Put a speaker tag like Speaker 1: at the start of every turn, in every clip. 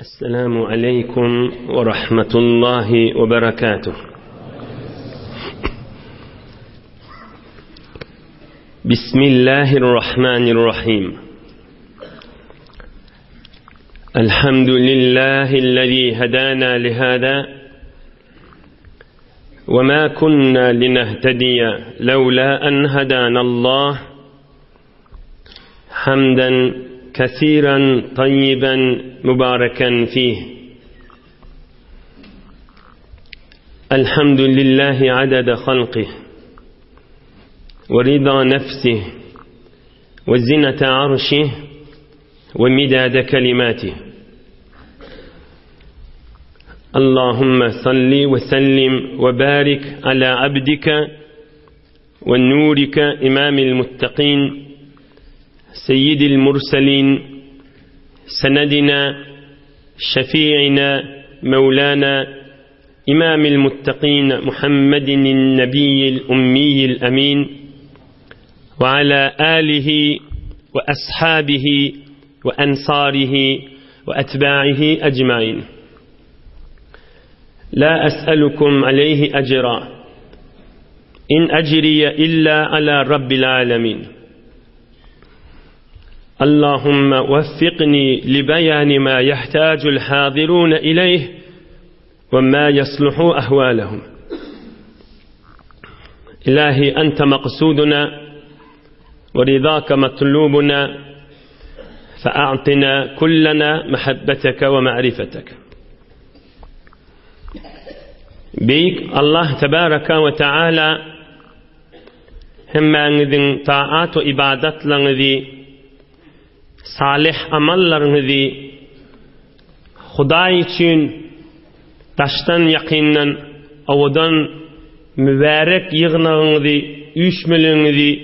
Speaker 1: السلام عليكم ورحمة الله وبركاته. بسم الله الرحمن الرحيم. الحمد لله الذي هدانا لهذا وما كنا لنهتدي لولا أن هدانا الله، حمدا كثيرا طيبا مباركا فيه. الحمد لله عدد خلقه ورضا نفسه وزنة عرشه ومداد كلماته. اللهم صل وسلم وبارك على عبدك ونورك إمام المتقين سيد المرسلين سندنا شفيعنا مولانا إمام المتقين محمد النبي الأمي الأمين، وعلى آله وأصحابه وأنصاره وأتباعه أجمعين. لا أسألكم عليه أجرا، إن أجري إلا على رب العالمين. اللهم وفقني لبيان ما يحتاج الحاضرون إليه وما يصلح أهوالهم. إلهي أنت مقصودنا ورضاك مطلوبنا، فأعطنا كلنا محبتك ومعرفتك. بيك الله تبارك وتعالى هم عندن طاعات وإبادات لنذي salih amallarınızı Huday için taştan yakından avadan mübarek yığınağınızı üşmülüğünüzü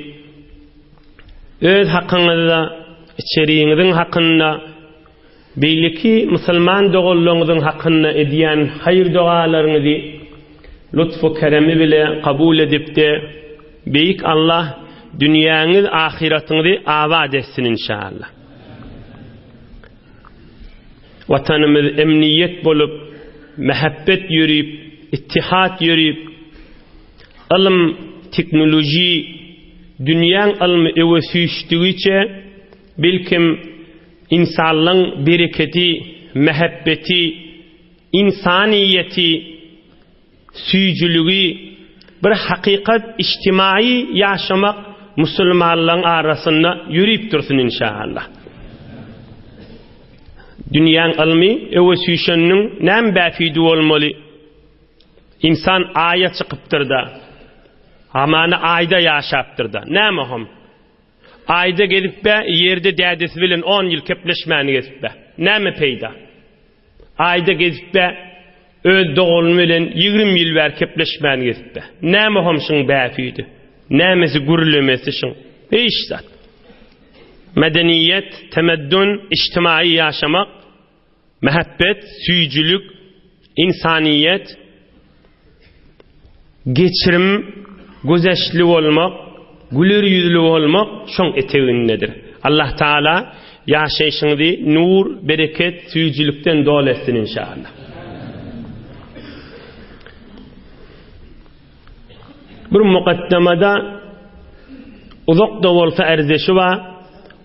Speaker 1: öz hakkınızda içeriğinizin hakkında belki Müslüman doğulluğunuzun hakkında ediyen hayır dualarınızı lütfu keremi bile kabul edip de büyük Allah dünyanız ahiretinizi avad etsin inşallah. Vatanımız emniyet bulup, mehabbet yürüyüp, ittihat yürüyüp, ilm, teknoloji, dünyanın ilmi eve süyüştüğüçe, bilkim insanlığın bereketi, mehabbeti, insaniyeti, süyücülüğü, bir hakikat, içtimai yaşamak, Müslümanların arasında yürüyüp dursun inşallah. Dünyanın ilmi eve süyüşünün nem bafidi olmalı. İnsan aya çıkıptır da, amanı ayda yaşaptır da. Ne mühim? Ayda gelip be, yerde dədesi bilin 10 yıl kepleşmeni gelip be. Ne mi peyda? Ayda gelip be, öz doğulun bilin 20 yıl ver kepleşmeni gelip be. Ne mühim şun bafidi? Ne mesi gürlemesi şun? Hiç zat. Medeniyet, temeddün, içtimai yaşamak, mehabbet, süyücülük, insaniyet, geçirim, gözeşli olmak, güler yüzlü olmak şun eteğindedir. Allah Teala yaşayışınızı nur, bereket, süyücülükten dolu etsin inşallah. Bir mukaddemada uzak da olsa erzeşi var.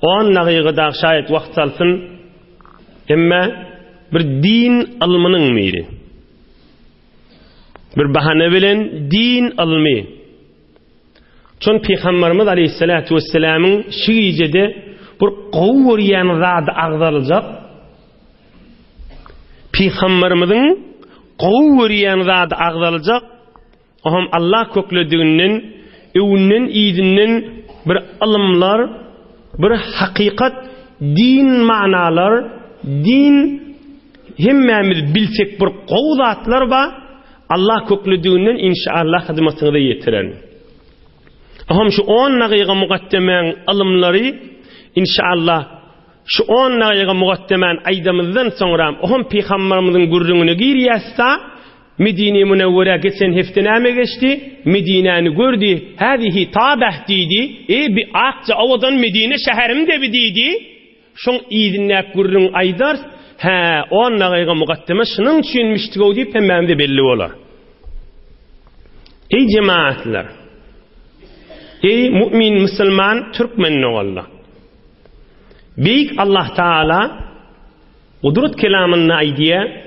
Speaker 1: 10 daqiqada şayet vaqt salsın, ama bir din ilminin miri. Bir bahane bilen din ilmi. Çün Peygamberimiz Aleyhissalatu vesselam'ın şiicede bir qovuriyan zat ağzalacak. Peygamberimizin qovuriyan zat ağzalacak. Aham Allah köklediğinden, evinin izinden bir ilmlar, bir hakikat, din manalar, din hemmemiz bilsek bir qovzatlar var. Allah köklediğinden inşallah hizmetine de yetiren. Aham şu 10 daqiqa muqaddemen ilmleri inşallah şu 10 daqiqa muqaddemen aydamızdan sonra aham Peygamberimizin gurrunu giriyasta Medine Münevvere geçen heftename geçti. Medine'ni gördü. Hadihi tabah dedi. Bir akça avadan Medine şehrim de bir dedi. Şun idinlep gurrun aydar. Onunla gaýga mugaddeme şunun düşünmişdik o diýip hemmemde belli bolar. Ey cemaatler, ey mümin, musulman, türkmen oğullar. Beyik Allah Teala Kudret kelamına aydiye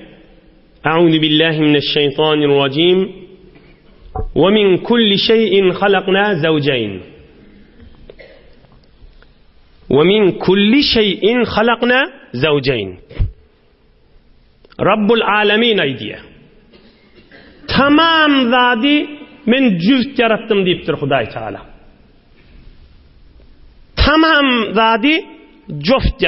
Speaker 1: A'udhu billahi mineşşeytanirracim ve min kulli şeyin halakna zawjayn ve min kulli şeyin halakna zawjayn Rabbul alemin aydiye tamam zadi men cüft yarattım deyiptir Huday Teala. Tamam zadi cüft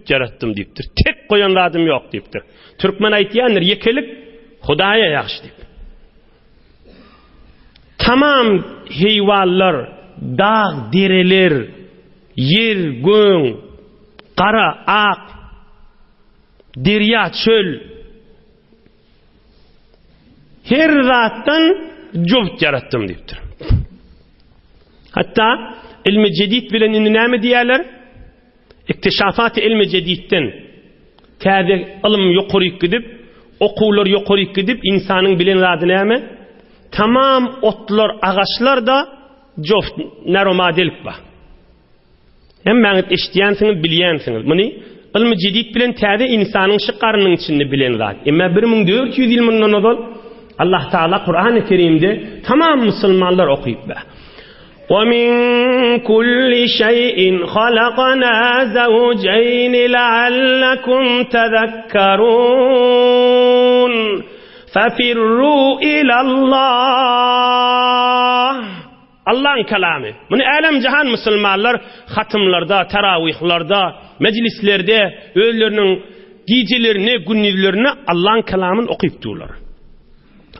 Speaker 1: yarattım deyiptir. Tek koyan zadım yok deyiptir. Türkmen aytýanlar yekelik Hudaýa ýagşy deyip. Tamam heywanlar, dağ, dereler, yer, göň, qara, ak, derya, çöl, her zatdan cüft yarattım deyipdir. Hatta ilmi cedid bilen näme diýerler? İktişafat-ı ilmi cedidden täze ilm ýokary gidip, okuwlar ýokary gidip insanyň bilen zady näme? Tamam otlar, agaçlar da joft naromadelik ba. Hemmäňiz eşitýänsiňiz, bilýänsiňiz. Muny ilmi cedid bilen täze insanyň şu garnyň içinde bilen zat. Emma 1400 ýyl mundan ozal Allah Taala Kur'an-ı Kerim'de tamam musulmanlar okuyup ba. وَمِنْ كُلِّ شَيْءٍ خَلَقْنَا زَوْجَيْنِ لَعَلَّكُمْ تَذَكَّرُونَ فَفِرُّوا إِلَى اللّٰهِ Allah'ın kelamı. Bunu alem cihan musulmanlar hatımlarda, teravihlarda, meclislerde, öllerinin gecelerine, günlerine Allah'ın kelamını okuyup dururlar.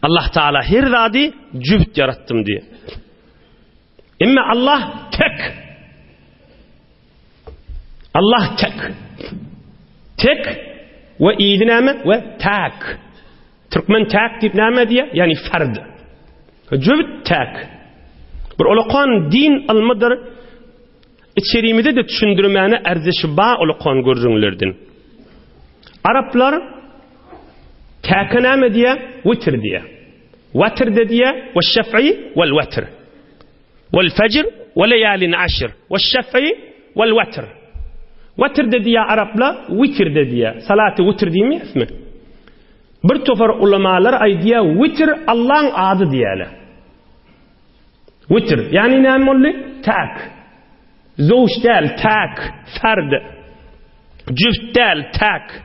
Speaker 1: Allah Teala her zadi cüft yarattım diye. İmme Allah tek. Allah tek. Tek ve idiname ve tek. Türkmen tek deyip näme diye? Yani ferd. Cüvd tek. Bir olaqan din almadır. İçerimide de düşündürmene erzişi ba olaqan görürünlerden. Araplar tek näme diye? Witr diye. Witr de diye ve şef'i vel witr. والفجر وليال عشر والشفع والوتر وتر دديا عربلا وتر دديا صلاة وتر دي mi ismi bir tofar ulamalar aydiya witr Allah'ın adı diyala witr yani ne molli tak zawj del tak fard cüft del tak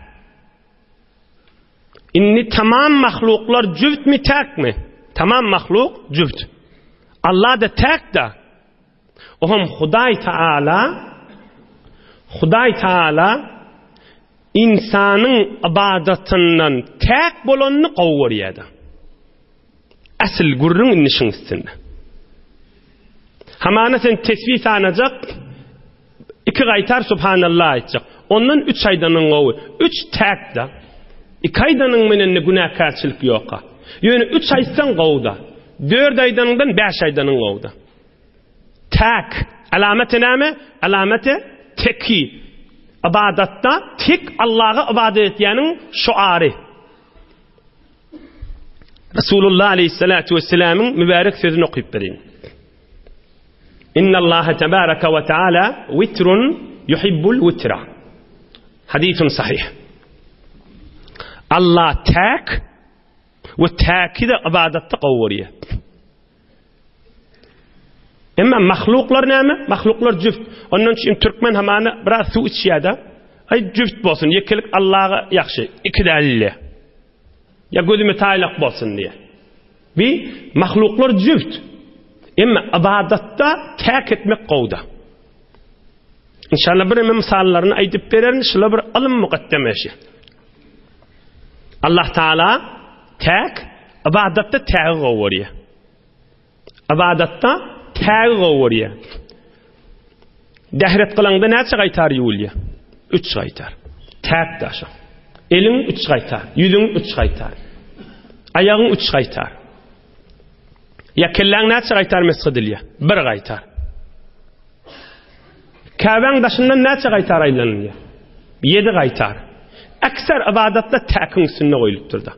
Speaker 1: inni tamam mahluklar cüft mi tak mi tamam mahluk cüft Allah da tek da. Ohum Huday Taala insanın ibadetinden tek bolanını qowwarýady. Asıl gurrun inişin üstünde. Hamana sen tesbih sanacak, 2 qaytar subhanallah aytacak. Ondan 3 aydanın qowu. 3 tek da. 2 aydanın menenne günahkarçylyk ýokka. Ýöne 3 aysan qowda. 4 aydanından 5 aydanın qowda. Tek. Alameti näme? Alameti teki. İbadatta tek Allah'a ibadet etýäniň şuary. Resulullah aleyhissalatu vesselam'ın mübarek sözünü okuyup bereyim. İnnallaha tebaraka ve teala vitrun yuhibbul vitra. Hadisun sahih. Allah tek ve tekide ibadette qowwarýar. Emma mahluklar näme? Mahluklar cüft. Ondan üçin türkmen hamany biraz su içýärdi. Ay cüft bolsun, yekelik Allah'a ýakşy. 2 dalil. Ya gözüme taýlak bolsun diye. Bi mahluklar cüft. Emma ibadatta tek etmek qowda. İnşallah bir misallaryny aýdyp bererin, şular bir ilim muqaddemeşi. Allah Taala tek ibadatta tek qowwarýar. Ibadatta tek qowwarýar. Dehret qılanda näçe qaytar ýolýa? 3 qaytar. Tek daşa. Eliň 3 qaytar, ýüzüň 3 qaytar. Ayagyň 3 qaytar. Ya kelläň näçe qaytar mesgidilýa? 1 qaytar. Käbäň daşyndan näçe qaytar aýlanýa? 7 qaytar. Akser ibadatda täkin üstüne goýulypdyr da.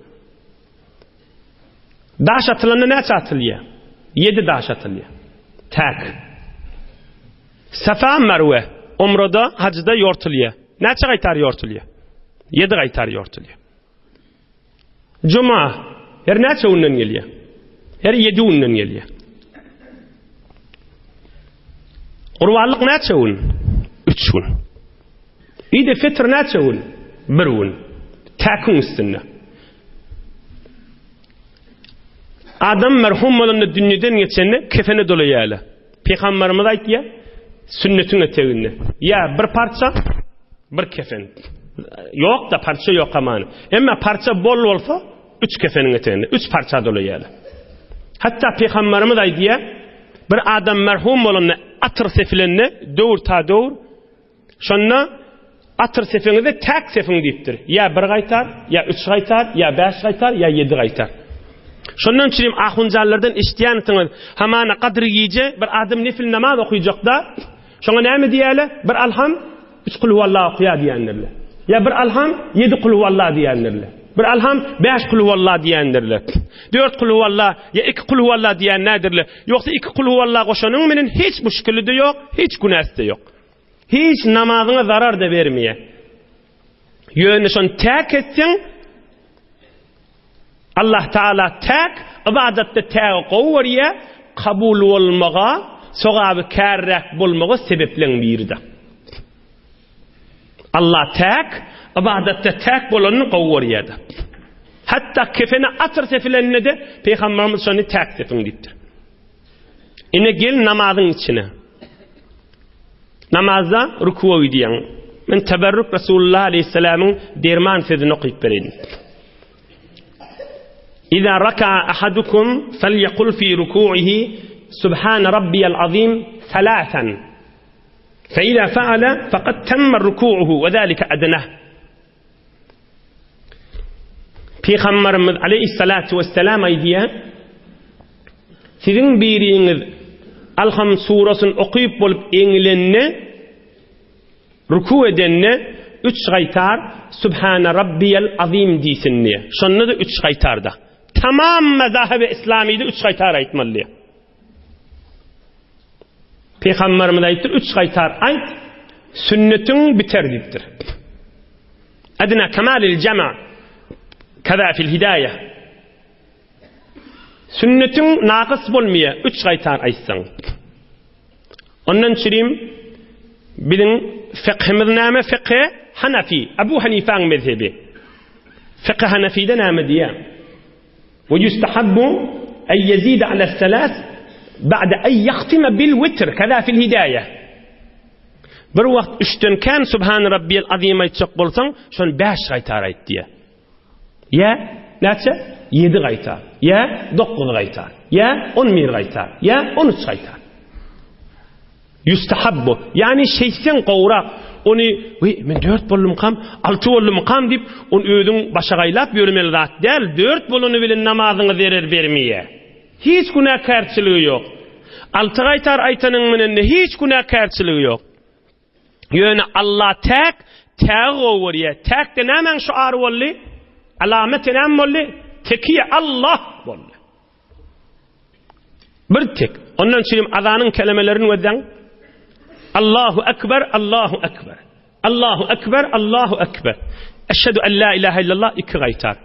Speaker 1: Daş atylanda näçe atylýar? 7 daş atylýar. Täk. Safa Marwe umrada, hacda yortulýar. Näçe gaýtar yortulýar? 7 gaýtar yortulýar. Cuma her näçe unden gelýär? Her 7 unden gelýär. Urwanlyk näçe un? 3 un. İde fitr näçe un? 1 un. Täkin üstünde. Adam merhum bolanda dünýeden geçende kefene dolaýarlar. Peygamberimiz aýtdy, sünnetin eteginde. Ya bir parça, bir kefen. Yok da parça yok aman. Emma parça bol bolsa 3 kefenin eteginde, 3 parça dolaýarlar. Hatta Peygamberimiz aýtdy, bir adam merhum bolanda atır sefilenine döwür ta döwür. Şonna atır sefeňizde täk sefeň diýipdir. Ya 1 gaýtar, ya 3 gaýtar, ya 5 gaýtar, ya 7 gaýtar. Şondan çirim ahunjallardan işdiýäntiňiz hamana qadry giýje bir adam nefil namaz okuýjakda şoňa näme diýäler? Bir alham 3 kul huvallahu okuýar diýenlerler. Ya bir alham 7 kul huvallahu diýenlerler. Bir alham 5 kul huvallahu diýenlerler. 4 kul huvallahu ya 2 kul huvallahu diýen nädirler? Ýoksa 2 kul huvallahu goşanyň menen hiç müşkili de ýok, hiç günäsi de ýok. Hiç namazyňa zarar da bermeýär. Ýöne şon täk etseň Allah Taala täk ibadatda täk gowurýa kabul bolmaga, sogaby kärräk bolmaga sebepleň birdi. Allah täk ibadatda täk bolanyny gowurýardy. Hatta kefene atır sefilenine de Peygamberimiz şonu täk sepin diýipdir. Ine gel namazyň içine. Namazda ruku diýen. Men teberrük Resulullah aleyhisselam'ın derman sözüni okuyup bereyim. إذا ركع أحدكم فليقل في ركوعه سبحان ربي العظيم 3 فإذا فعل فقد تم ركوعه وذلك أدناه. Peygamberimiz aleyhissalatu vesselam aydiya sizin biriniz Alham surasyny okuyup bolup eňilenni ruku edenne 3 gaýtar Subhana Rabbiyal Azim diýsinni. Şonda da 3 gaýtarda. Tamam mazhabi İslamiyde 3 gaýtar aýtmaly. Peygamberimiz aýtdy 3 gaýtar aýt sünnetin biter diýipdir. Adna kemalil cema' kaza fil hidayah. Sünnetin naqys bolmaýar 3 gaýtar aýtsaň. Ondan çirim bizim fiqhimiz näme fiqh Hanafi, Abu Hanifa'nın mezhebi. Fiqh Hanafi'de näme diýär? ويستحب أن يزيد على 3 بعد أن يختم بالوتر كذا في الهداية. Bir wagt 3'ten kan Subhan Rabbiyal Azim aýtjak bolsaň, şonu 5 gaýtar aýt diýär. Ya näçe? 7 gaýtar. Ya 9 gaýtar. Ya 11 gaýtar. Ya 13 gaýtar. Yustahabbu. Yani şeysen gowrak. Onu men 4 bollum qam, 6 bollum qam dip, on özüň başa gaýlap ýörmeli zat däl, 4 boluny bilen namazyňy zerer bermeýär. Hiç günäkärçiligi ýok. 6 gaýtar aýtanyň menen hiç günäkärçiligi ýok. Ýöne Allah täk gowurýar. Täkde nämen şuar bolly? Alameti näme bolly? Tekiye Allah bolly. Bir tek. Ondan çirim azanyň kelimelerini wedaň. Allahu Ekber, Allahu Ekber. Allahu Ekber, Allahu Ekber. Eşhedü en la ilahe illallah 2 gaýtar.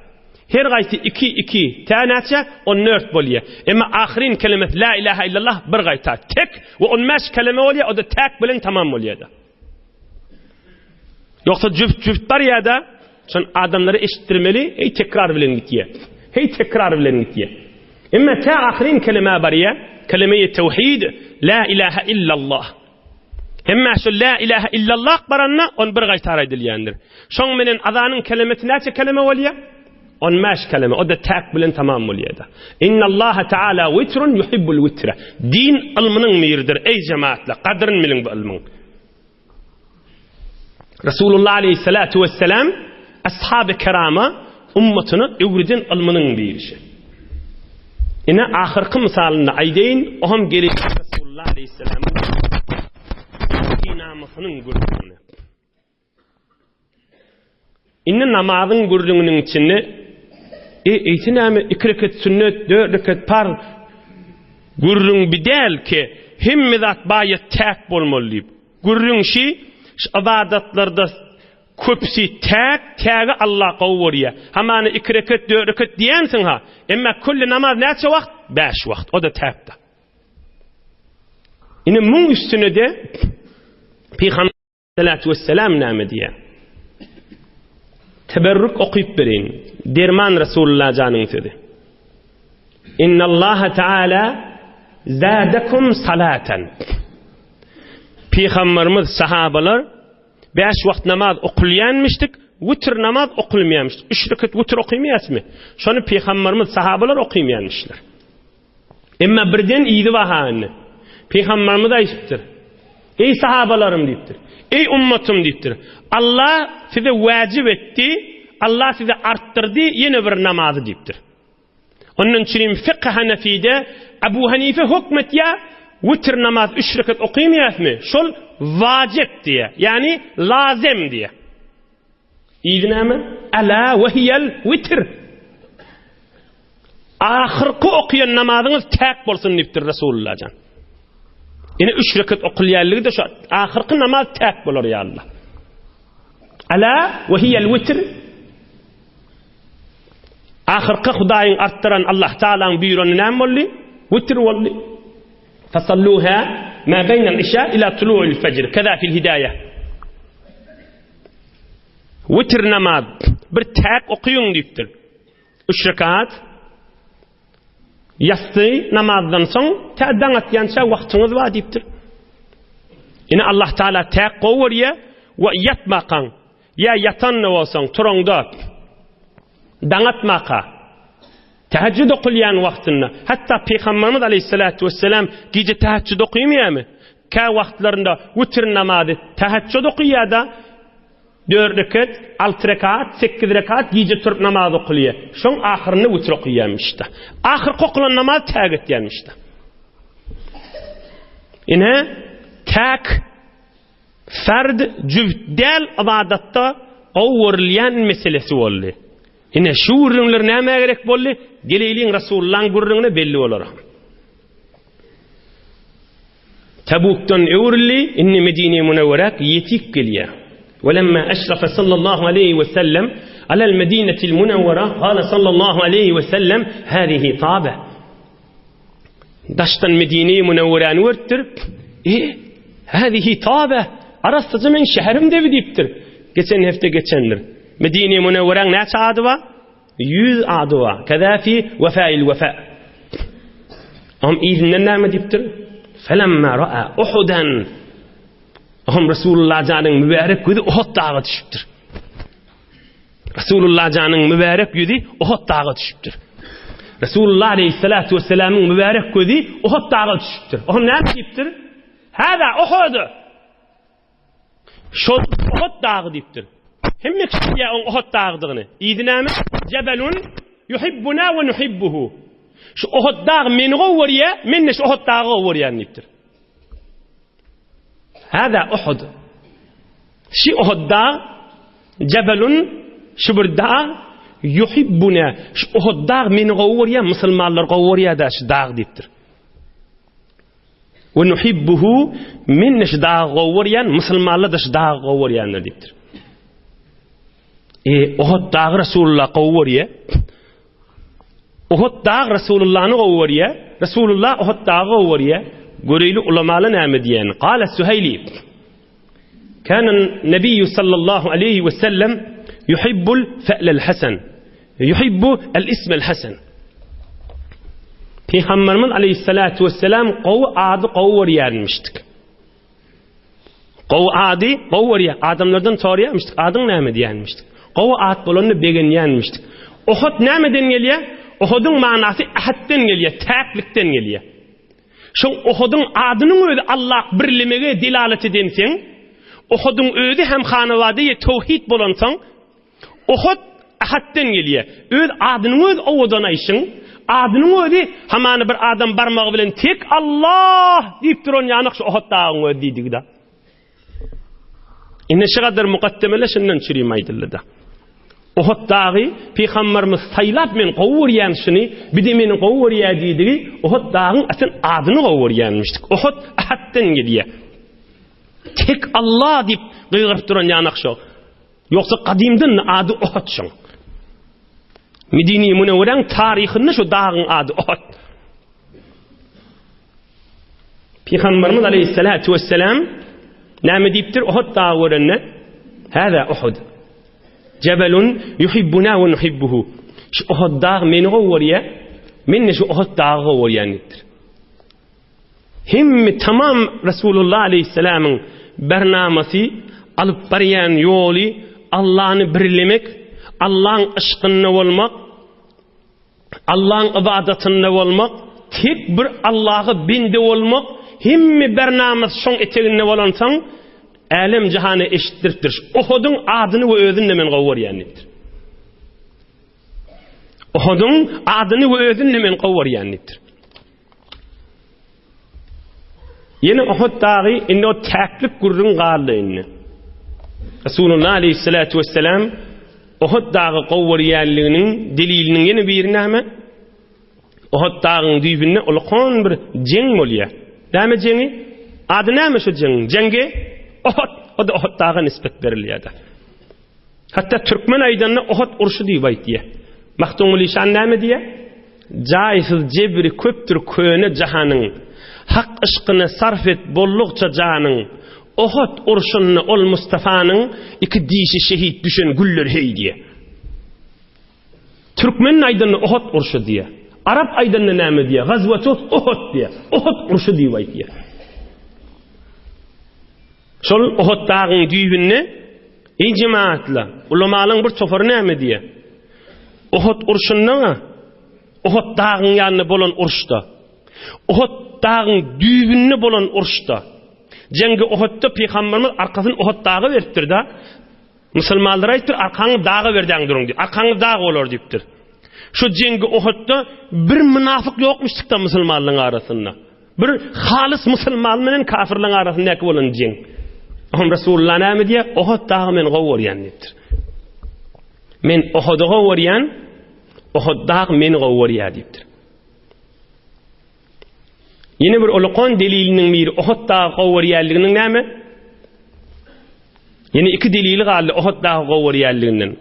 Speaker 1: Her gaýty 2 tänaça 14 bolýar. Emma ahirin kelimet la ilahe illallah 1 gaýtar. Tek we 15 kelime bolýar, o da täk bilen tamam bolýar da. Yoksa cüft bar ya da şon adamları eşittirmeli, tekrar bilen gitýär. Tekrar bilen gitýär. Emma ta ahirin kelime bar ya, kelime-i tevhid, la ilahe illallah. Emma şu la ilahe illallah baranna 11 gaýtar aýdylýandyr. Şoň menen azanyň kelimeti näçe kelime bolýar? 15 kelime. O da täk bilen tamam bolýar da. Innallaha taala witrun yuhibbul witra. Din ilminiň miridir ey jemaatlar. Qadryn bilen bu ilmiň. Resulullah aleyhissalatu vesselam ashab-ı kirama ummatyny öwrüden ilminiň berişi. Ine ahirki misalyny aýdaýyn, oham gerek Resulullah aleyhissalam namysynyň gurulmagyny. Inni namazın gurrunun içinde eýtin näme 2 rekat sünnet, 4 rekat farz gurrun bidel ki hemme zat baýa täk bolmaly. Gurrun şi ibadatlarda köpsi tägi Allah gowurýa. Hamany 2 rekat, 4 rekat diýensiň ha. Emma kulli namaz näçe wagt? 5 wagt. O da täkda. Ine muň üstüne de Peygamber sallallahu vesselam näme diýär? Teberrük okuyup berin. Derman Resulullah canın dedi. İnna Allah Teala zadakum salatan. Peygamberimiz sahabalar 5 wagt namaz okulyanmıştık, witr namaz okulmaýanmışdyk. 3 rekat witr okuýmaýasmy? Şonu Peygamberimiz sahabalar okuýmaýanmışlar. Emma birden ýydy wahany. Peygamberimiz aýdypdyr. Ey sahabalarım diýipdir. Ey ummatım diýipdir. Allah size wajib etdi, Allah size arttırdı yeni bir namazı diýipdir. Onun için fiqh Hanefide Abu Hanife hukmetya witr namaz 3 rekat okuýmaýasmy? Şol wajib diye, yani lazim diye. İýdinämi? Ala ve hiyel witr. Ahirki okuyan namazyňyz täk bolsun diýipdir Resulullah can. Yine 3 rekat okulýanlygy da şu ahirki namaz täk bolar ya Allah. Ala ve hiyel witr. Ahirki Hudaýyň arttıran Allah Taala'nın buyrugyny näme boldy? Witr boldy. Fasalluha ma beynal isha ila tulu'il fajr. Kaza fil hidayah. Witr namaz bir täk okuýun diýipdir. 3 rekat yasty namazdan soň täden atýança wagtyňyz bar diýipdir. Ine Allah Taala täk gowurýa we yatmaqan. Ya yatan bolsaň turanda daňatmaqa. Tahajjud okulayan wagtyny, hatta Peygamberimiz aleyhissalatu vesselam gece tahajjud okuýmaýarmy? Ka wagtlarynda witr namazy tahajjud okuýarda 4 rekat, 6 rekat, 8 rekat gece turup namaz okulýar. Şoň ahyryny witr okuýarmyşdy. Ahyrky okulan namaz täk etýärmişdi. Ine täk fard jüvdel ibadatda gowurlyan meselesi boldy. Ine şu gurrunlar näme gerek boldy? Geleyliň Rasulullah'ın gurrunyna belli bolar. Tabukdan öwrli inni Medine Munawwarak yetik gelýär. ولما أشرف صلى الله عليه وسلم على المدينة المنورة قال صلى الله عليه وسلم هذه طابة. دشتن مدينة منورة نورتر هذه طابة arastıcı men şehrim de deyipdir. Geçen hafta geçenler. Medine Munawwara ne adı var? 100 adı var. Kazafi vefail vefa. Am izinler ne deyipdir? Felemma ra'a Uhudan. Am Resulullah canın mübarek yüzü Uhud dağı düşüptür. Resulullah canın mübarek yüzü Uhud dağı düşüptür. Resulullah aleyhissalatu vesselam'ın mübarek yüzü Uhud dağı düşüptür. O ne deyipdir? Hada Uhud. Şu Uhud dağı deyipdir. Hemme kişiye Uhud dağıdığını. İdinämi? Cebelun yuhibbuna ve nuhibbuhu. Şu Uhud dağı meni gowurýa, men şu Uhud dağı gowurýan deyipdir. Hada Uhud. Şu Uhud dağı cebelun şu bir dağı yuhibbuna. Şu Uhud dağı meni gowurýa, musulmanlar gowurýa da şu dağı deyipdir. Ve nuhibbuhu men şu dağı gowurýan, musulmanlar da şu dağı gowurýanlar deyipdir. Uhud dağı Resulullah gowurýa. Uhud dağı Resulullah'ny gowurýa. Resulullah Uhud dağı gowurýa. Göreyli ulamalar näme diýen? Qala Suhayli. Kana an-nabiy sallallahu alayhi ve sellem yuhibbul fa'l al-hasan. Yuhibbu al-ism al-hasan. Peygamberimiz aleyhissalatu vesselam qow ady gowurýarmışdyk. Qow ady gowurýar. Adamlardan soraýarmışdyk. Adyň näme diýenmişdik? Qow at bolany begenýänmişdik. Uhud nämeden gelýär? Uhud'un manasy ahadden gelýär, täklikden gelýär. Şu Uhud'un adynyň özi Allah birlemege dilalet edensiň, Uhud'un özi hem hanawady tawhid bolansaň, Uhud ahadden gelýär. Öz adynyň özi owadan aýşyň, adynyň özi hamany bir adam barmagy bilen tek Allah diýip duran ýanyk şu Uhud dagyň özi diýdik da. Inne şu kadar mukaddemele şundan çürüyüm aydıldı da. Uhud dağı Peygamberimiz saylap men gowurýanşyny, bide meni gowurýa diýdigi, Uhud dağın aslyn adyny gowurýanmışdyk. Uhud ahaddan gediýär. Tek Allah diýip gıýgyryp duran ýanak şo. Ýoksa qadimden ady Uhud şoň. Medine Munawwaraň taryhynda şu dağın ady Uhud. Peygamberimiz aleyhissalatu vesselam näme diýipdir Uhud dağı görenne? Hada Uhud. Jebelun yuhibbuna ve nuhibbuhu. Şu Uhud dağı meni gowurýa, men şu Uhud dağı gowurýandyr. Himmi tamam Resulullah aleyhisselamın bernamasi alıp barýan ýoly Allah'ını birlemek, Allah'ın aşkynda bolmak, Allah'ın ibadetinde bolmak, tek bir Allah'a bende bolmak, himmi bernamasi şoň eteginde bolansaň, alem jahany eşitdiripdir. Uhud'un adyny we özüni men gowurýandyr. Uhud'un adyny we özüni men gowurýandyr. Yine Uhud dağı indi o täklip gurrun garlygyny. Resulullah aleyhissalatu vesselam Uhud dağı gowurýanlygynyň deliliniň ýene bir näme? Uhud dağynyň düýbünde ulkan bir jeň bolýar. Näme jeňi? Ady näme şu jeň? Jenge Uhud, o da Uhud dağı nispet berilýär. Hatta Türkmen aýdanna Uhud urşy diýip aýtýar. Mahtumul İşan näme diýär? Jaýsyz jebri köpdür köne jahanyň. Hak ışkını sarf et bollukça canın. Uhud urşunna ol Mustafa'nın iki dişi şehit düşen güller hey diye. Türkmen aydınlı Uhud urşu diye. Arap aydınlı näme diye. Gazvatut Uhud diye. Uhud urşu diye vay diye. Şol Uhud dağın düýbünni ey cemaatla ulamalyň bir çofary näme diye. Uhud urşunna Uhud dağın ýanyna bolan urşda. Uhud dağın düýbünni bolan urşda. Jenge Uhudda Peygamberimiz arkasyny Uhud dağı beripdir da. Musulmanlar aýtdyr, arkaňy dağı berdiň duruň diýip. Arkaňy dağı bolar diýipdir. Şu jenge Uhudda bir münafyk ýokmuşdykda musulmanlaryň arasynda. Bir halis musulman bilen kafirlaryň arasyndaky bolan jeng. Resulullah näme diýär? Uhud dağı men gowurýan diýipdir. Men Uhud'a gowurýan, Uhud dağı men gowurýar diýipdir. Yine bir ulkan delilinin biri Uhud dağı gowurýanlygynyň näme? Yine iki delili galdy Uhud dağı gowurýanlygynyň.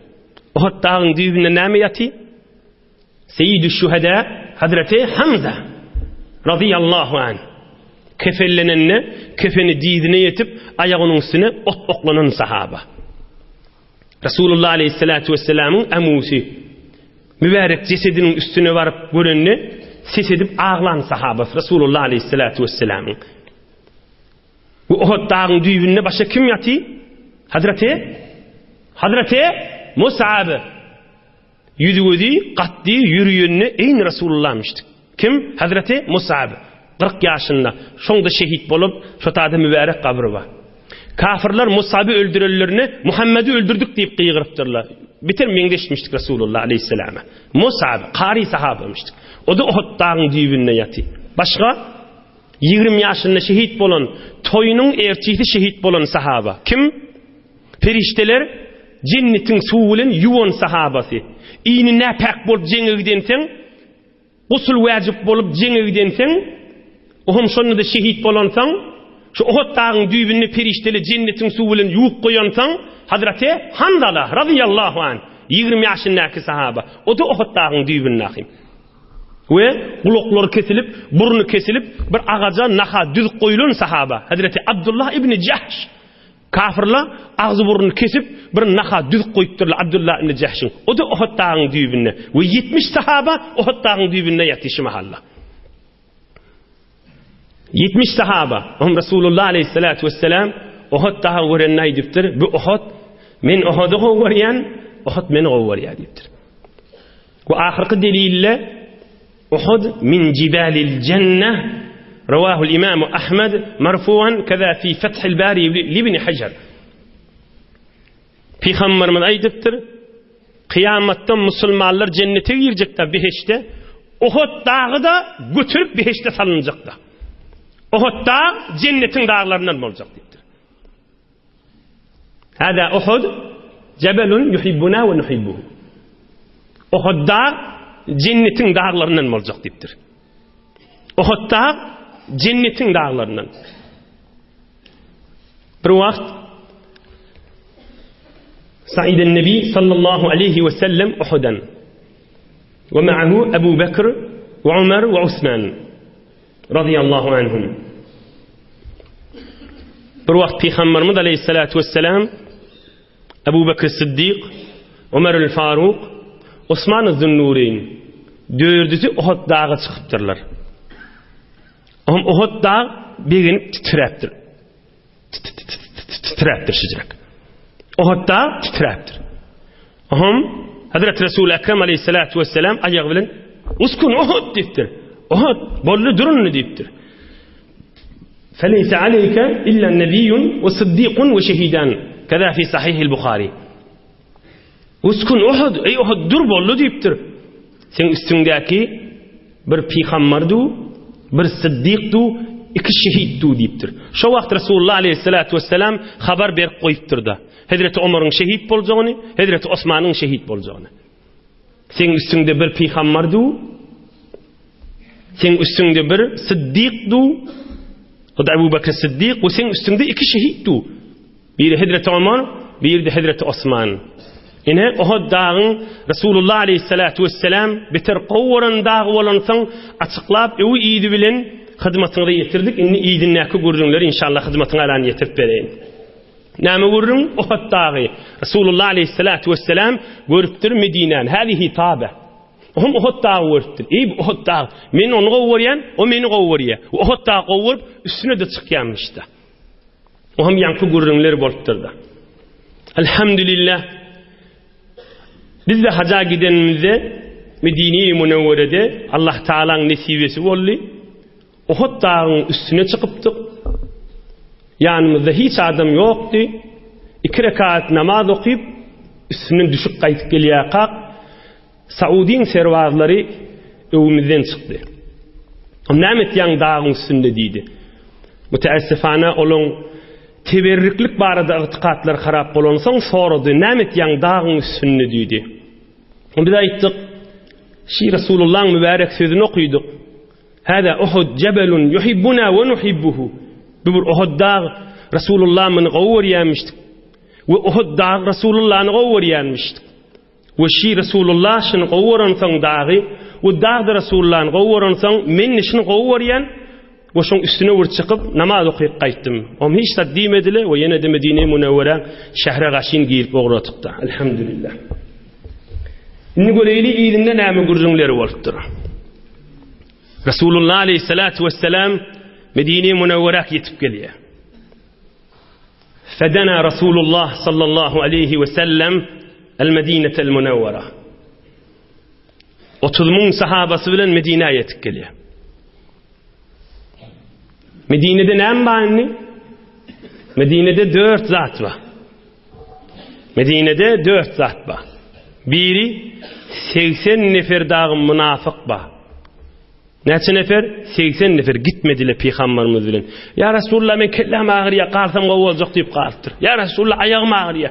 Speaker 1: Uhud dağynyň düýbünde näme ýaty? Seyyidüş şuhada Hazreti Hamza radıyallahu anh. Kefenlenenne, kefeni diýdine ýetip aýagynyň üstüne ot oklanan sahaba. Resulullah aleyhissalatu vesselam'ın amusi mübarek cesediniň üstüne barıp görenni ses edip ağlan sahaba Resulullah aleyhissalatu vesselam'ın. Bu Uhud dağın düýbünde başa kim ýaty? Hazreti Mus'ab. Yüzügüdi, qatdi, yürüyenini eyn Resulullah'mıştık. Kim? Hazreti Mus'ab. 40 ýaşynda. Şoňda şehit bolup, şotada mübarek kabri var. Kafirler Mus'ab'ı öldürürlerini Muhammed'i öldürdük deyip qıýgyrypdyrlar. Bitir meňdeşmişdik Resulullah aleyhissalama. Mus'ab, qari sahabamıştık. O da Uhud dağın düýbünde ýaty. Başga 20 ýaşynda şehit bolan, toyunyň ertisi şehit bolan sahaba. Kim? Perişteler cennetin suwu bilen yuwan sahabasy. Iňi näpek bolup jeňe gidenseň, gusul wajib bolup jeňe gidenseň, ohum şonu da şehit bolansaň, şu Uhud dağın düýbünde perişteler cennetin suwu bilen yuwup goýansaň, Hazreti Hamza radıyallahu anh 20 ýaşyndaky sahaba. O da Uhud dağın düýbünde ahim. Ve kulakları kesilip, burnu kesilip bir ağaca naha düz koyulan sahaba. Hazreti Abdullah ibn Cahş. Kafirler ağzı burnunu kesip bir naha düz koyupdurlar Abdullah ibn Cahş'ın. O da Uhud dağın düýbünde. Ve 70 sahaba Uhud dağın düýbünde ýatyşy mahalla. 70 sahaba. Resulullah aleyhissalatu vesselam Uhud dağı görenini aýdypdyr. Bu Uhud men Uhud'u gowurýan, Uhud meni gowurýar diýipdir. Bu ahirki delille Uhud min cibalil cenneh rawahu al-imam Ahmad marfu'an kaza fi Fath al-Bari li Ibn Hajar. Peygamberimiz aýdypdyr, kıyamatda musulmanlar cennete girecekler beheşte, Uhud dağı da götürüp beheşte salınacaklar. Uhud dağı cennetin dağlarından olacak diýipdir. Hada Uhud cebelun yuhibbuna ve nuhibbuhu. Uhud dağı cennetin dağlarından olacak deyiptir. Uhud dağı cennetin dağlarından. Bir vakt Sa'iden Nebi sallallahu aleyhi ve sellem Uhud'dan ve ma'ahu Ebu Bekir ve Ömer ve Osman radıyallahu anhum. Bir vakt Peygamberimiz aleyhissalatu vesselam Ebu Bekir Siddiq, Ömer el-Faruk, Osman el-Zunnureyn dördüsü Uhud dağı çıkıptırlar. Uhud dağı beginip titreptir. Titreptir şicrak. Uhud dağı titreptir. Hazreti Resul-i Ekrem aleyhissalatu vesselam ayağı bilen uskun Uhud deyiptir. Uhud bollu durun deyiptir. فَلَيْسَ عَلَيْكَ إِلَّا النَّبِيٌّ وَصِدِّيقٌ وَشَهِيدًا كَذَا فِي صَحِيحِ الْبُخَارِ. Uskun Uhud, ey Uhud dur bollu deyiptir. Sen üstündeki bir peygamberdu, bir siddiqdu, iki şehiddu deyiptir. Şu vakt Resulullah aleyhissalatu vesselam haber berip koyupturda. Hazreti Ömer'in şehit bolacağını, Hazreti Osman'ın şehit bolacağını. Sen üstünde bir peygamberdu, sen üstünde bir siddiqdu, o da Ebu Bekir Siddiq, ve sen üstünde iki şehitdu. Biri Hazreti Ömer, biri de Hazreti Osman. Yine Uhud dağın Resulullah aleyhissalatu vesselam bitir qovvaran dağı olansan açıklap evi iyidi bilen hizmetini yetirdik. İnni iyidin näki gördüňler inşallah hizmetini alan yetirip bereyin. Näme gördüň? Uhud dağı. Resulullah aleyhissalatu vesselam görüpdir Medine'ni. Hadihi tabe. Uhud dağı görüpdir. Ey Uhud dağı. Men onu qovwaryan, o meni qovwarya. Uhud dağı qovwurup üstüne de çykýanmışda. Oham ýanky gördüňler bolupdyrda. Elhamdülillah. Biz de haca gidenimizde Medine-i Münevvere'de Allah Teala'nın nesibesi oldu. Uhud dağının üstüne çıkıptık. Yanımızda hiç adam yoktu. 2 rekat namaz okuyup üstünden düşüp kayıp geliyor kalk. Saudin servazları evimizden çıktı. Namet yan dağın üstünde deydi. Müteessifane olun teberriklik barada ıtıkatlar harap olunsan sorudu. Namet yan dağın üstünde deydi. Biz ayttık. Resulullah'ın mübarek sözünü okuyduk. Hada Uhud cebelun yuhibbuna ve nuhibbuhu. Bu Uhud dağı Resulullah'ın qovwaryanmıştık. Ve Uhud dağı Resulullah'ın qovwaryanmıştık. Ve Resulullah şunu qovwaransan dağı ve dağda Resulullah'ın qovwaransan men işini qovwaryan ve şun üstüne vur çıkıp namaz okuyup qaytdım. Om hiç de demedile ve yine de Medine-i Münevvere şehre gaşin giyip oğratıqda. Elhamdülillah. Inni goleyli iyidinde näme gurjunları bolupdyr. Resulullah aleyhissalatu vesselam Medine-i Münevvere'ye yetip gelýär. Fedana Resulullah sallallahu aleyhi ve sellem el-Medine'tel Münevvere. 30.000 sahabası bilen Medine'ye yetip gelýär. Medine'de näme barny? Medine'de 4 zat var. Medine'de 4 zat var. Biri 80 nefer dağın münafık var. Neçe nefer? 80 nefer gitmediler Peygamberimiz bilen. Ya Resulullah men kellam ağrıya qalsam qowulacak deyip qalpdyr. Ya Resulullah ayağım ağrıya.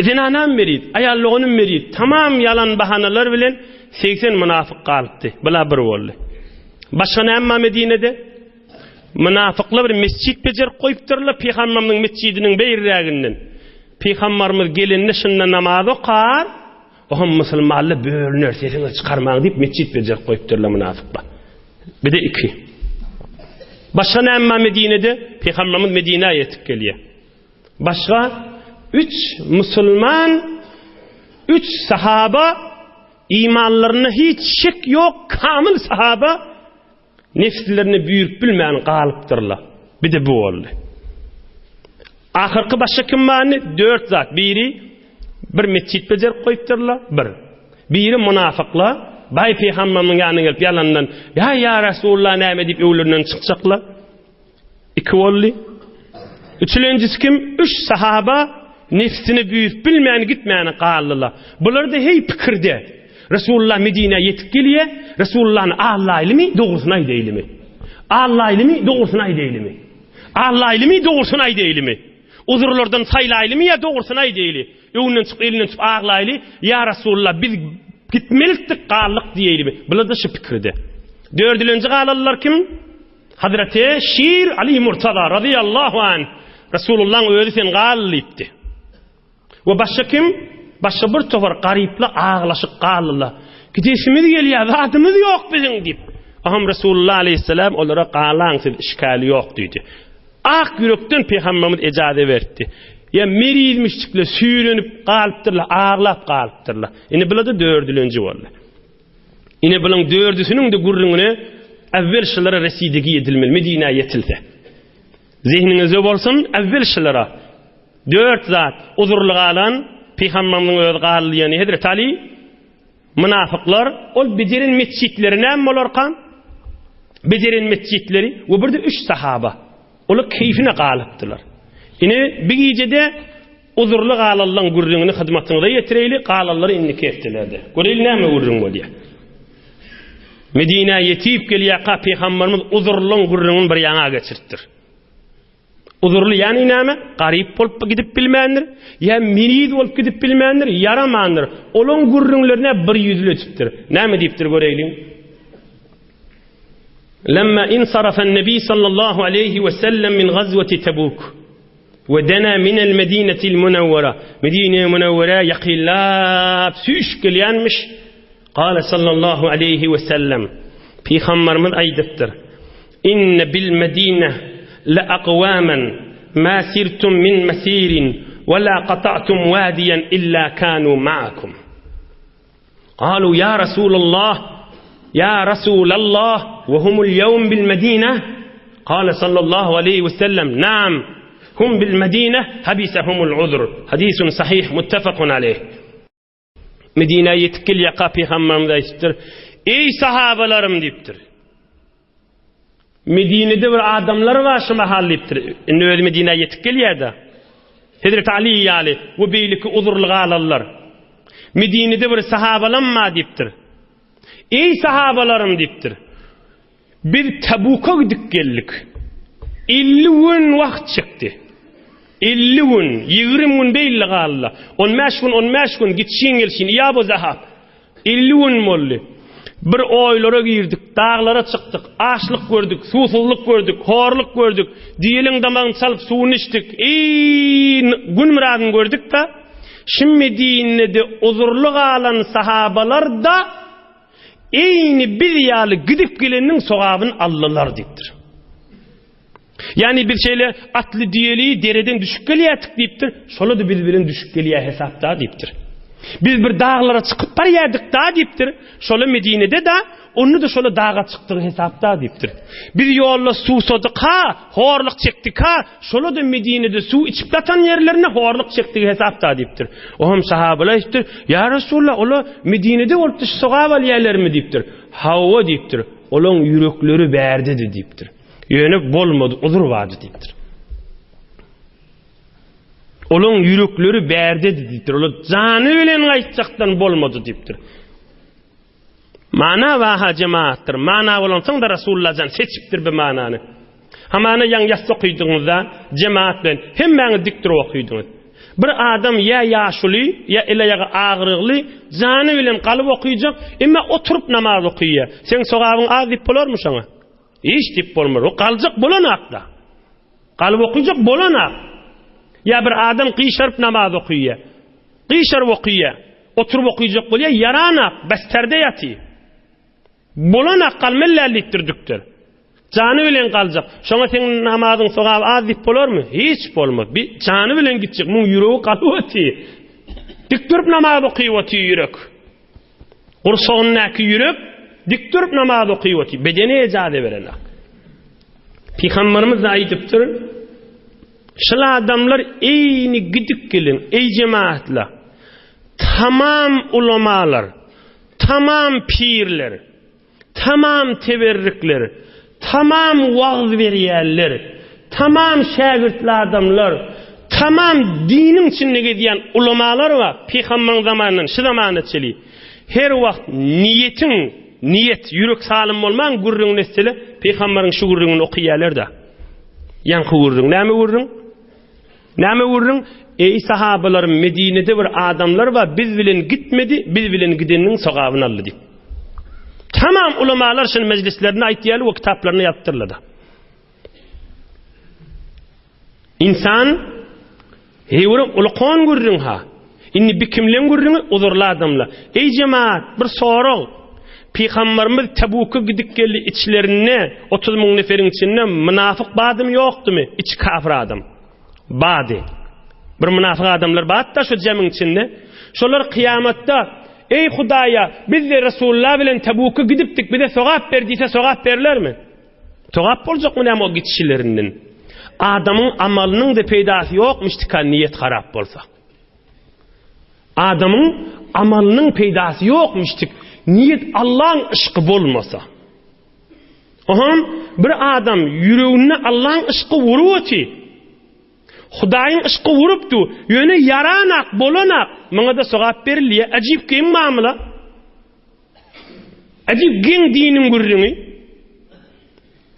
Speaker 1: Men anam beriydi, ayallığınım beriydi. Tamam yalan bahanalar bilen 80 münafık qalpdy. Bula bir boldy. Başga näme Medine'de? Münafıklar bir mescid bejerip koyupdyrlar Peygamberimiň mescidiniň beýirräginden. Peygamberimiz gelende şunda namaz okar. Oham musulmanlar böyle närsesini çıkarmaň deyip mescid bejerip koyupdyrlar münafıklar. Bir de 2. Başka näme Medine'de? Peygamberimiz Medine'ye yetip gelýär. Başka 3 musulman, 3 sahaba imanlarına hiç şek yok, kamil sahaba nefslerini büyürüp bilmeyen qalıpdyrlar. Bir de bu oldu. Ahirki başka kim barny? 4 zat. Biri bir mescid bejerip koyupdyrlar, biri münafıklar. Bay Peygamberimiň ýanyna gelip yalandan ya Resulullah näme diýip öwlerinden çykjaklar. 2 boldy. Üçüncüsü kim? 3 sahaba nefsini büyüp bilmeýän gitmeýän qaldylar. Bular da hey pikirde. Resulullah Medine'ye yetip gelýär. Resulullah'ın Allah ilmi doğrusuna aýdy ilmi. Allah ilmi doğrusuna aýdy ilmi. Allah ilmi doğrusuna aýdy ilmi. uzurlardan saylaylı mı ya doğrusun ay deyli. Öňünden çykyp elinden tutup ağlayly. Ya Rasulullah biz gitmelikdik gallyk diýeli. Bula da şu pikirde. Dördüncü galallar kim? Hazreti Şir Ali Murtada radıyallahu anh. Resulullah'ın özü sen gallypdy. Ve başka kim? Başka bir tofar garipla ağlaşık gallylar. Gidesimiz gelýär, zatymyz ýok biziň diýip. Aham Resulullah aleyhisselam olara galaňsyz işgali ýok diýdi. Ak yürekden Peygamberimiz ejade berdi. Ya merizmişlikle süýlenip galypdyrlar, ağlap galypdyrlar. Ine bulada dördüncü boldy. Ine bulan dördüsünün de gurrüňine evvel şolara residigi edilmeli, Medineye yetilse. Zihninizde bolsun, evvel şolara dört zat uzurly galan Peygamberimiň öz gallygyny Hazret Ali münafıklar ol becerin mescitleri näme bolarkan? Becerin mescitleri we birde 3 sahaba. Olar keyfine galypdylar. Ine bir gecede uzurly galallan gurrüňini hyzmatyňyza ýetireyli, galallar inni ketdilerdi. Göreli näme gurrüň bolýar? Medineye yetip gelýär Peygamberimiz uzurlyň gurrüňini bir ýaňa geçirtdir. Uzurly yani näme? Garip bolup gidip bilmändir, ya mirid bolup gidip bilmändir, yaramandyr. Olaň gurrüňlerine bir ýüzle tutupdyr. Näme diýipdir göreyli? Lemma insarafa an-nabi sallallahu alayhi ve sellem min gazwati Tabuk ve dana min al-Madinati al-Munawwara. Medine Munawwara yaqillap süýüş gelýänmiş. Qala sallallahu alayhi ve sellem Peygamberimiz aýdypdyr. Inne bil Medine la aqwaman ma sirtum min masirin ve la qata'tum wadiyan illa kanu ma'akum. Qalu ya Rasulullah ya Rasulallah ve humul yawm bil Medine. Qala sallallahu alayhi ve sellem na'am hum bil Medine habisahumul uzr. Hadisun sahih muttafaqun alayh. Medine'ye yetkil yaka Peygamberimiz aýtdyr. Ey sahabalarım diýipdir. Medine'de bir adamlar var şu mahal diýipdir. Indi öz Medine'ye yetkil ýerde. Hazret Ali ýaly we beýliki uzurly galallar. Medine'de bir sahabalanma diýipdir. Ey sahabalarım diýipdir. Bir Tabuk'a gidip geldik. 50 gün wagt çykdy. 50 gün, 20 gün beýle galla. 15 gün gitşin gelşin, ya bu zahap. 50 gün molly. Bir oýlara girdik, dağlara çykdyk, açlyk gördük, susuzlyk gördük, horluk gördük. Diýeliň damagyny salyp suwuny içdik. Gün muradyny gördük da, şim Medine'de uzurly galan sahabalar da eýni bir ýaly gidip geleniň sogabyny aldylar diýipdir. Yani bir şeyle atlı diyeli dereden düşüp gelýärdik diýipdir. Şola da biz bilen düşüp gelýär hesapda diýipdir. Biz bir dağlara çıkıp barýardyk da diýipdir. Şola Medine'de de onu da şola dağa çykdyk hesapda diýipdir. Bir ýolla suw sodyk ha, horluk çekdik ha, şola da Medine'de suw içip yatan ýerlerine horluk çekdik hesapda diýipdir. Oham sahabalar diýipdir, ya Rasulullah ola Medine'de bolupdy sogap alýarlarmy diýipdir. Hawa diýipdir. Olaň ýürekleri berdi diýipdir. Yönü bolmadı, uzur vardı diýipdir. Olaň ýürekleri berdi diýipdir. Ola jany bilen gaýtjakdan bolmadı diýipdir. Mana wa cemaatdir. Mana bolansaň da Rasulullah'dan seçipdir bu manany. Hamana ýan ýas okuýdyňyzda cemaat bilen hemmäňiz dikdir okuýdyňyz. Bir adam ya ýaşuly, ya ele ýaga ağrygly, jany bilen galyp okuýjak, emma oturup namaz okuýar. Sen sogabyň az dip bolarmy şoňa? Hiç dip bolmar. O kaljak bolanakda. Kalıp okuyacak bolanak. Ya bir adam qiyşarıp namaz okuyya. Qiyşarıp okuyya. Oturup okuyacak bolya yaranak. Besterde yatı. Bolanak kalmellerliktirdiktir. Canı bilen kaljak. Şoňa sen namazın sogap az dip bolar mı? Hiç bolmaz. Bir canı bilen gitjek. Muň ýüregi kalypty. Dik durup namaz okuyýaty ýürek. Gursagyndaky ýürek dik durup namaz okuýaty, bedene ejade bereler. Peygamberimiz aýdypdyr, şol adamlar eýni gidip gelin, ey cemaatlar, tamam ulamalar, tamam pirler, tamam teberrükler, tamam wagz berýärler, tamam şägirtli adamlar, tamam dinin içinde gediyen ulamalar var. Peygamber zamanından, şu zamanı çeli. Her wagt niyet yürek salim bolman gurrun nesile Peygamberin şu gurrunu okuyalar da. Yan gurrun näme gurrun? Näme urun? Ey sahabalar, Medine'de bir adamlar var, biz bilen gitmedi, biz bilen gidenin sogabını aldı deyip. Tamam ulamalar şun meclislerine aytyalı o kitaplarını yaptırladı. İnsan heyurum ulqon gurrun ha. İnni bikimlen gurrun uzurlu adamla. Ey cemaat bir soru. Peygamberimiz Tebuk'a gidip geldi içlerine 30 bin neferin içinde münafık badım yoktu mu? İç kafir adam. Badi. Bir münafık adamlar badı da şu cemin içinde. Şolar kıyamatta ey Hudaya biz de Resulullah bilen Tebuk'a gidiptik bir de sogap verdiyse sogap verirler mi? Sogap olacak mı o gitişlerinden? Adamın amalının da peydası yokmuş tika niyet harap bolsa. Adamın amalının peydası yokmuş tika niyet Allah'ın ışkı bolmasa. Bir adam yüreğine Allah'ın ışkı vuruoti. Hudayın ışkı vuruptu. Yöne yaranak, bolanak. Bana da sogap verilliye. Acip kim mamla? Acip gen dinin gurrunu.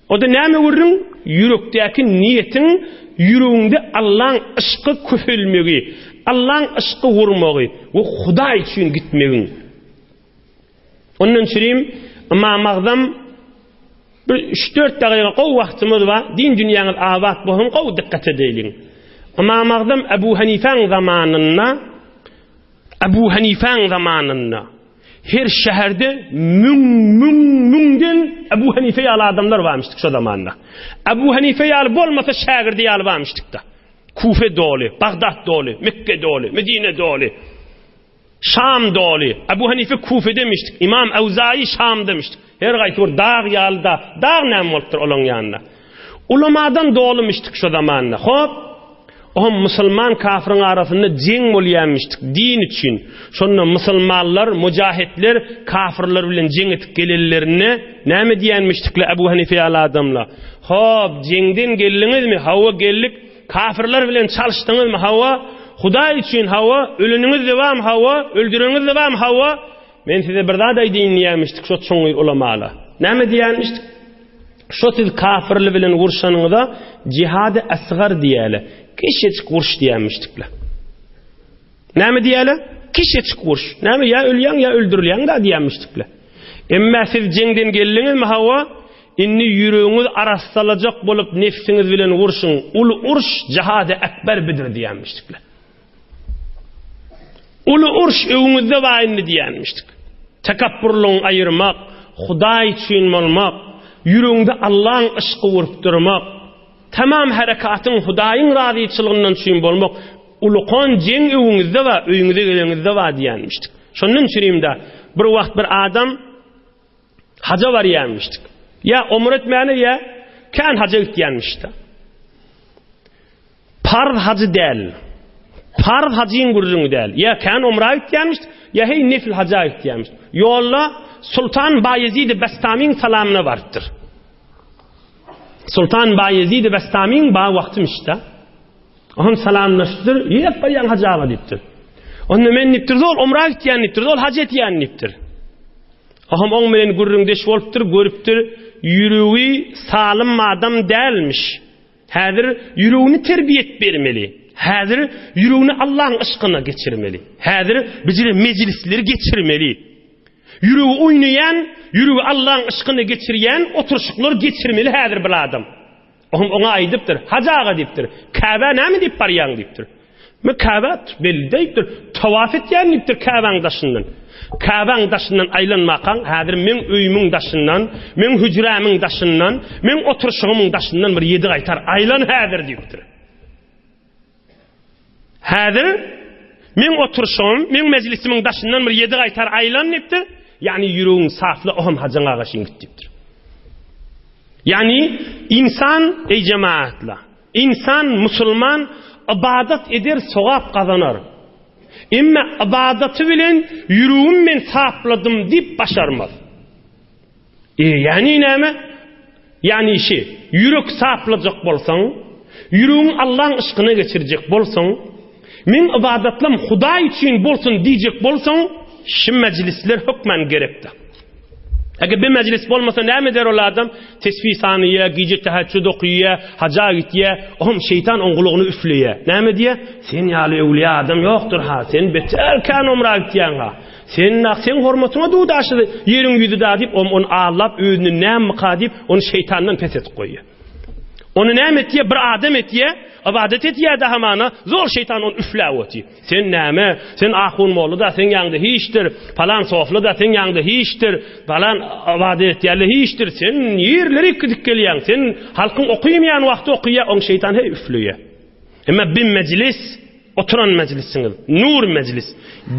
Speaker 1: O da näme gurrun? Yürekteki niyetin yüreğinde Allah'ın ışkı küfülmegi. Allah'ın ışkı vurmagi. O Huday için gitmegin. Onun için İmam Azam 3-4 dakika qow vaxtımız var. Din dünyanın abat bohun qow dikkat edelim. İmam Azam Ebu Hanife'nin zamanında her şehirde münden Ebu Hanife'yi alı adamlar varmıştık şu zamanında. Ebu Hanife'yi alıp olmasa şehirde alıp varmıştık da. Kufe dolu, Bağdat dolu, Mekke dolu, Medine dolu. Şam dolu. Ebu Hanife Kufe demiştik. İmam Evzai Şam demiştik. Her gayet dağ yalda. Dağ nem oluptur olan yanına. Ulamadan dolmuştuk şu zamanında. Hop. Müslüman kafirin arasında ceng bolyanmıştık din için. Şonda Müslümanlar, mücahitler kafirler bilen ceng etip gelirlerine näme diýenmişdikler Ebu Hanife ala adamla. Hop, cengden geldiniz mi? Hawa geldik. Kafirler bilen çalışdınız mı? Hawa Huday için hava, ölünüňiz devam hava, öldürüňiz devam hava. Men size bir daha da diýenmişdik şu çoňy ulamalar. Näme diýenmişdik? Şu siz kafirli bilen gurşanyňyzda cihad-ı asgar diýäler. Kişiçik gurş diýenmişdikler. Näme diýäler? Kişiçik gurş. Näme ya ölýän ya öldürilýän da diýenmişdikler. Emma siz jengden geldiňiz mi hava? Inni yüreğiniz arassalacak bolup nefsiniz bilen gurşun. Ulu urş cihad-ı ekber bidir diýenmişdikler. Ulu urş öňüňizde baýyndy diýenmişdik. Takappurluň aýyrmak, Hudaý üçin bolmak, yüreğinde Allah'ın ışkı vurup durmak, tamam harekatyň Hudaýyň razyçylygyndan üçin bolmak, ulukon jeng öňüňizde we öýüňize gelenizde we diýenmişdik. Şonun üçin de bir wagt bir adam haja barýanmışdyk. Ya umre etmäni ya kan haja gitýänmişdi. Farz hacı däl. Farz hacıyn gurrun däl. Ya kan umra gitýänmişdi, ya hey nefil haja gitýänmişdi. Yolla Sultan Bayezid Bestamiň salamına barıpdyr. Sultan Bayezid Bestamiň ba wagtymyşda. Oňa salamlaşdyr, ýep barýan hajaga diýipdir. Onda men nipdir zol umra gitýän nipdir, zol haj etýän nipdir. Oňa oň bilen gurrun deş bolupdyr, görüpdir, yüreği salim adam dälmiş. Häzir yüreğini terbiýet bermeli. Häzir yüreğini Allah'ın ışkyna geçirmeli. Häzir bizleri meclisler geçirmeli. Yüreği oynayan, yüreği Allah'ın ışkını geçiryen oturuşuklar geçirmeli häzir bir adam. Ona aydypdyr, hajaga diýipdir. Kaaba näme diýip barýan diýipdir. Me Kaaba belli diýipdir. Tawaf etýän diýipdir Kaabaň daşyndan. Kaabaň daşyndan aýlanmakan, häzir men öýümüň daşyndan, men hüjrämiň daşyndan, men oturuşugymyň daşyndan bir 7 gaýtar aýlan häzir diýipdir. Häzir men oturuşugym, men mejlisimiň daşyndan bir 7 gaýtar aýlan diýipdir. Yani yüreğin saflı ohum hacın ağaşın gittiptir. Yani insan ey cemaatla, insan Müslüman ibadet eder sogap kazanar. Emme ibadeti bilen yüreğim men safladım deyip başarmaz. Yani näme? Yani yürek saflajak bolsaň, yüreğin Allah'ın ışkyna geçirecek bolsaň, men ibadetlim Hudaý üçin bolsun diýjek bolsaň, şu meclisler hükmen gerekti. Eğer bir meclis olmasa ne mi der ol adam? Tesbih saniye, gece teheccüd okuyor, hacca gidiyor, şeytan on kuluğunu üflüyor. Ne mi diye? Sen yalı evliya adam yoktur ha, sen beterken umra gittiyen ha. Sen hormatına doğdu aşırı yerin yüzü da deyip, onu ağlap, öğünü ne mi kadip, onu şeytandan pes et koyuyor. Onu ne etiye? Bir adam etiye, ibadet etiye de hamana, zor şeytan onu üfle oti. Sen neme? Sen ahun molu da sen yanında hiçtir, falan soflu da sen yanında hiçtir, falan ibadet yerli hiçtir. Sen yerleri kıdık geliyen, sen halkın okuyamayan vakti okuyor, on şeytan hey üflüyor. Ama bir meclis, oturan meclisiniz, nur meclis,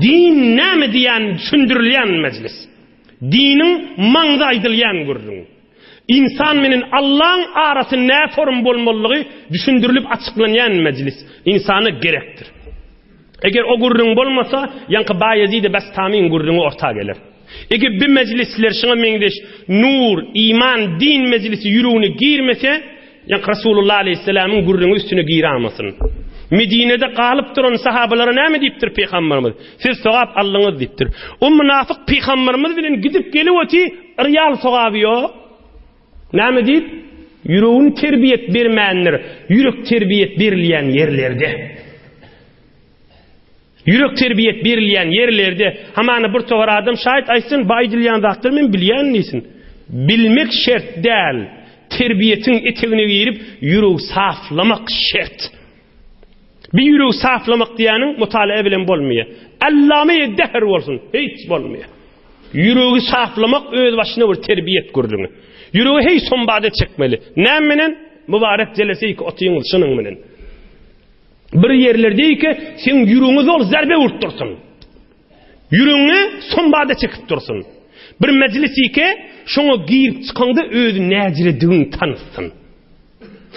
Speaker 1: din neme diyen düşündürülen meclis, dinin manza aydılayan görürün. İnsan minin Allah'ın arası ne form bolmalığı düşündürülüp açıklanan meclis insanı gerektir. Eğer o gurrun bolmasa yankı Bayezid-i Bestami'nin gurrunu orta gelir. Eğer bir meclisler şuna mengeş nur, iman, din meclisi yürüğünü girmese yankı Resulullah Aleyhisselam'ın gurrunu üstüne giramazsın. Medine'de kalıp duran sahabalara ne mi deyiptir Peygamberimiz? Siz sevap Allah'ınız deyiptir. O münafık Peygamberimiz bilen gidip geliyorti riyal sevabı yok. Ne mi deyip? Yüreğin terbiyet vermeyenler, yürek terbiyet verilen yerlerde. Yürek terbiyet verilen yerlerde, hamanı bir tovar adam şahit aysın, baydilyan zattır men bilyen neysin? Bilmek şert değil. Terbiyetin eteğine girip, yüreği saflamak şert. Bir yüreği saflamak diyenin mutalaa bilen bolmuyor. Allamaya deher olsun, hiç bolmuyor. Yüreği saflamak öz başına bir terbiyet kurdunu. Yüreği hey sonbade çekmeli. Ne menen? Mübarek celesi ki otuyun şunun menen. Bir yerlerde ki sen yüreğini zor zerbe vurtursun. Yüreğini sonbade çekip dursun. Bir meclisi ki şunu giyip çıkanda öz necilediğini tanıtsın.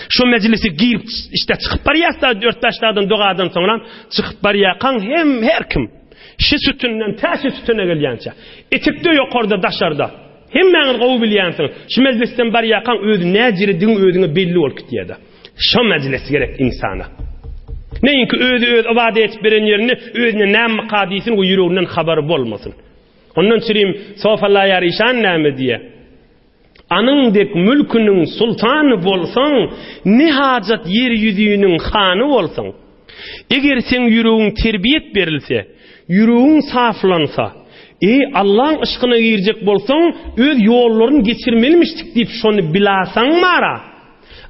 Speaker 1: Şu meclisi giyip işte çıkıp bariyasta 4 taşlardan doğadan sonra çıkıp bariyakan hem her kim. Şi sütünden taşı sütüne gelyençe. Etikte yok orada daşarda. Hemen qovu bilyensin. Şu meclisten bariyakan öz necilediğini özüne belli ol kitiyada. Şu meclis gerek insana. Neyin ki öz ibadet beren yerini özüne nem kadisin o yüreğinden haberi bolmasın. Ondan süreyim sofalla yarışan nemi diye. Anın dek mülkünün sultanı bolsan, ne hacet yeryüzünün hanı olsan. Eğer sen yüreğin terbiyet verilse, yüreğin saflansa, Allah'ın ışkına girecek bolsan, öz yollarını geçirmelimiştik deyip şunu bilasan mara.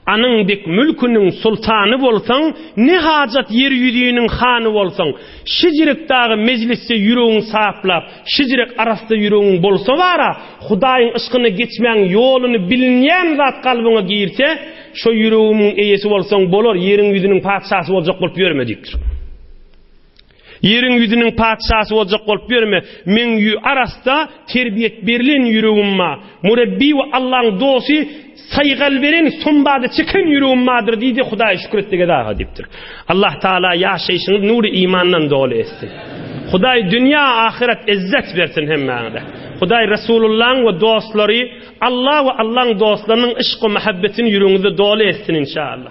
Speaker 1: Anın dek mülkünün sultanı bolsan, ne hacet yeryüzünün hanı olsan, şicirek dağı meclisi yüreğin saflap, şicirek arasında yüreğin bolsa vara, Hudayın ışkını geçmeyen yolunu bilinyen zat kalbına girse, şu yüreğimin eyesi olsan bolor, yerin yüzünün padişası olacak bolup görmediktir. Yerin yüzünün padişası olacak bolup görme. Men arasında terbiyet berilen yüreğimma, murebbi ve Allah'ın dostu saygal veren sonbada çıkan yüreğimmadır deydi Hudaýa şükretdige daha diptir. Allah Teala yaşayışınız nuru imandan dolu etsin. Hudaý dünya ahiret izzet versin hemmede. Hudaý Resulullah'ın ve dostları Allah ve Allah'ın dostlarının ışk ve muhabbetini yüreğinizde dolu etsin inşallah.